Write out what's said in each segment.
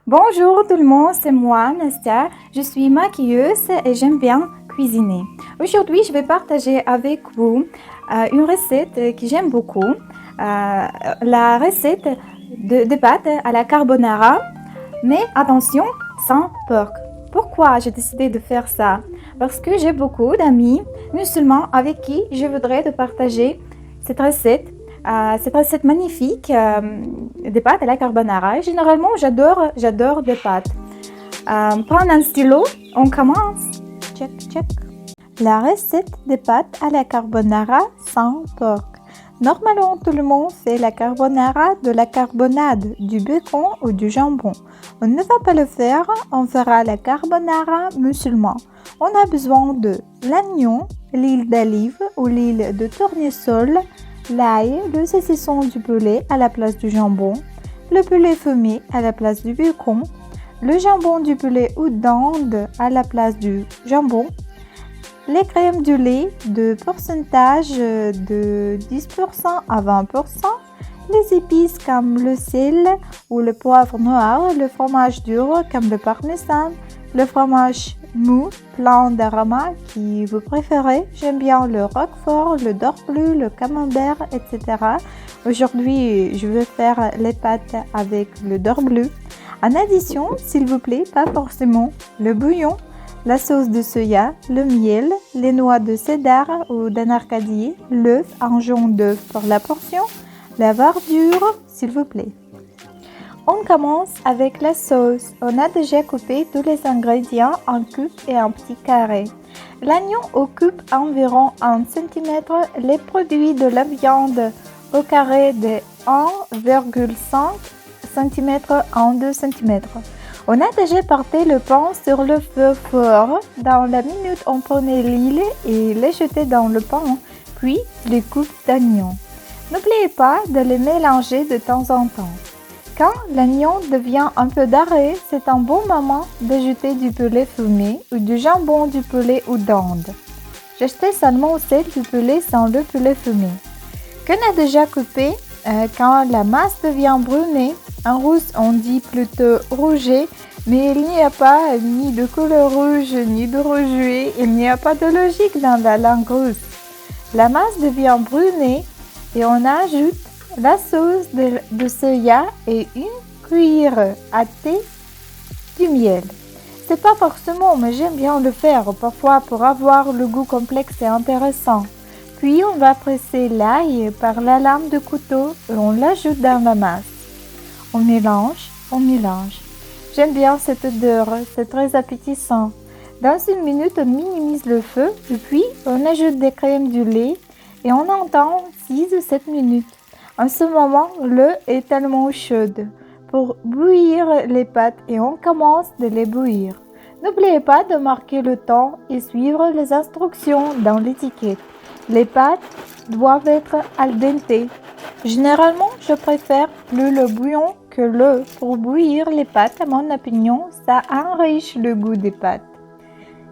Bonjour tout le monde, c'est moi, Nastia. Je suis maquilleuse et j'aime bien cuisiner. Aujourd'hui, je vais partager avec vous une recette que j'aime beaucoup. La recette de pâtes à la carbonara, mais attention, sans porc. Pourquoi j'ai décidé de faire ça? Parce que j'ai beaucoup d'amis musulmans avec qui je voudrais de partager cette recette magnifique des pâtes à la carbonara. Généralement, j'adore des pâtes. Prends un stylo, on commence. Check, check. La recette des pâtes à la carbonara sans porc. Normalement, tout le monde fait la carbonara de la carbonade, du bacon ou du jambon. On ne va pas le faire, on fera la carbonara musulman. On a besoin de l'oignon, l'huile d'olive ou l'huile de tournesol, l'ail, le saucisson du poulet à la place du jambon, le poulet fumé à la place du bacon, le jambon du poulet ou dinde à la place du jambon, les crèmes du lait de pourcentage de 10% à 20%, les épices comme le sel ou le poivre noir, le fromage dur comme le parmesan, le fromage mou, plein d'aromas qui vous préférez. J'aime bien le roquefort, le dorbleu, le camembert, etc. Aujourd'hui, je vais faire les pâtes avec le dorbleu. En addition, s'il vous plaît, pas forcément le bouillon, la sauce de soya, le miel, les noix de cédar ou d'anarcadie, l'œuf, un jaune d'œuf pour la portion, la verdure, s'il vous plaît. On commence avec la sauce. On a déjà coupé tous les ingrédients en cubes et en petits carrés. L'oignon au cube environ 1 cm, les produits de la viande au carré de 1,5 cm en 2 cm. On a déjà porté le pain sur le feu fort. Dans la minute, on prenait l'huile et les jetait dans le pain, puis les coupes d'oignons. N'oubliez pas de les mélanger de temps en temps. Quand l'oignon devient un peu doré, c'est un bon moment d'ajouter du poulet fumé ou du jambon du poulet ou dinde. J'achetais seulement celle du poulet sans le poulet fumé. Qu'on a déjà coupé, quand la masse devient brunée, en russe on dit plutôt rouget, mais il n'y a pas ni de couleur rouge ni de rouget, il n'y a pas de logique dans la langue russe. La masse devient brunée et on ajoute la sauce de soya et une cuillère à thé du miel. C'est pas forcément, mais j'aime bien le faire parfois pour avoir le goût complexe et intéressant. Puis on va presser l'ail par la lame de couteau et on l'ajoute dans la masse. On mélange, on mélange. J'aime bien cette odeur, c'est très appétissant. Dans une minute, on minimise le feu et puis on ajoute des crèmes du lait et on attend 6 ou 7 minutes. En ce moment, l'eau est tellement chaude pour bouillir les pâtes et on commence de les bouillir. N'oubliez pas de marquer le temps et suivre les instructions dans l'étiquette. Les pâtes doivent être al dente. Généralement, je préfère plus le bouillon que l'eau pour bouillir les pâtes. À mon opinion, ça enrichit le goût des pâtes.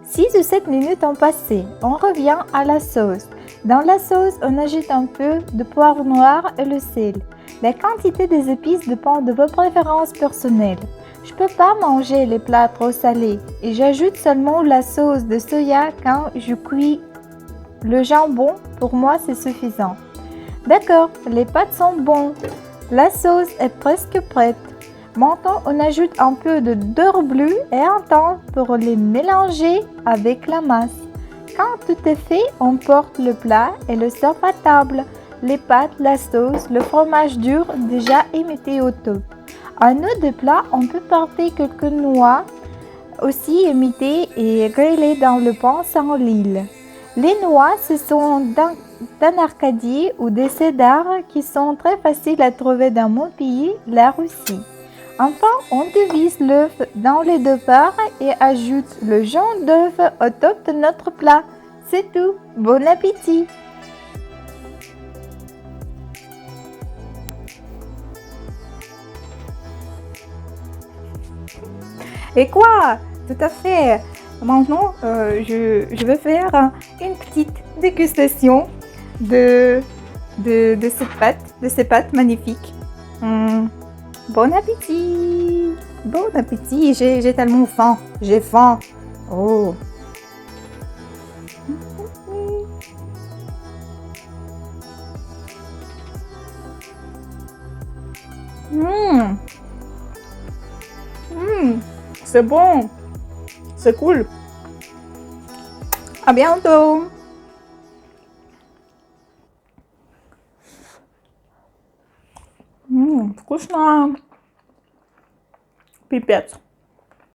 6 ou 7 minutes ont passé. On revient à la sauce. Dans la sauce, on ajoute un peu de poivre noir et le sel. La quantité des épices dépend de vos préférences personnelles. Je ne peux pas manger les plats trop salés et j'ajoute seulement la sauce de soya quand je cuis le jambon. Pour moi, c'est suffisant. D'accord, les pâtes sont bonnes. La sauce est presque prête. Maintenant, on ajoute un peu de dorbleu et un temps pour les mélanger avec la masse. Quand tout est fait, on porte le plat et le sert à table. Les pâtes, la sauce, le fromage dur déjà émietté au top. En eau de plat, on peut porter quelques noix aussi émietées et grillées dans le pain sans l'huile. Les noix, ce sont d'anarcadie ou des cédars qui sont très faciles à trouver dans mon pays, la Russie. Enfin, on divise l'œuf dans les deux parts et ajoute le jaune d'œuf au top de notre plat. C'est tout. Bon appétit! Et quoi? Tout à fait. Maintenant, je vais faire une petite dégustation de ces pâtes magnifiques. Bon appétit! Bon appétit, j'ai tellement faim. J'ai faim. Oh. Mmh. Mmh. C'est bon. C'est cool. À bientôt. Вкусно. Пипец.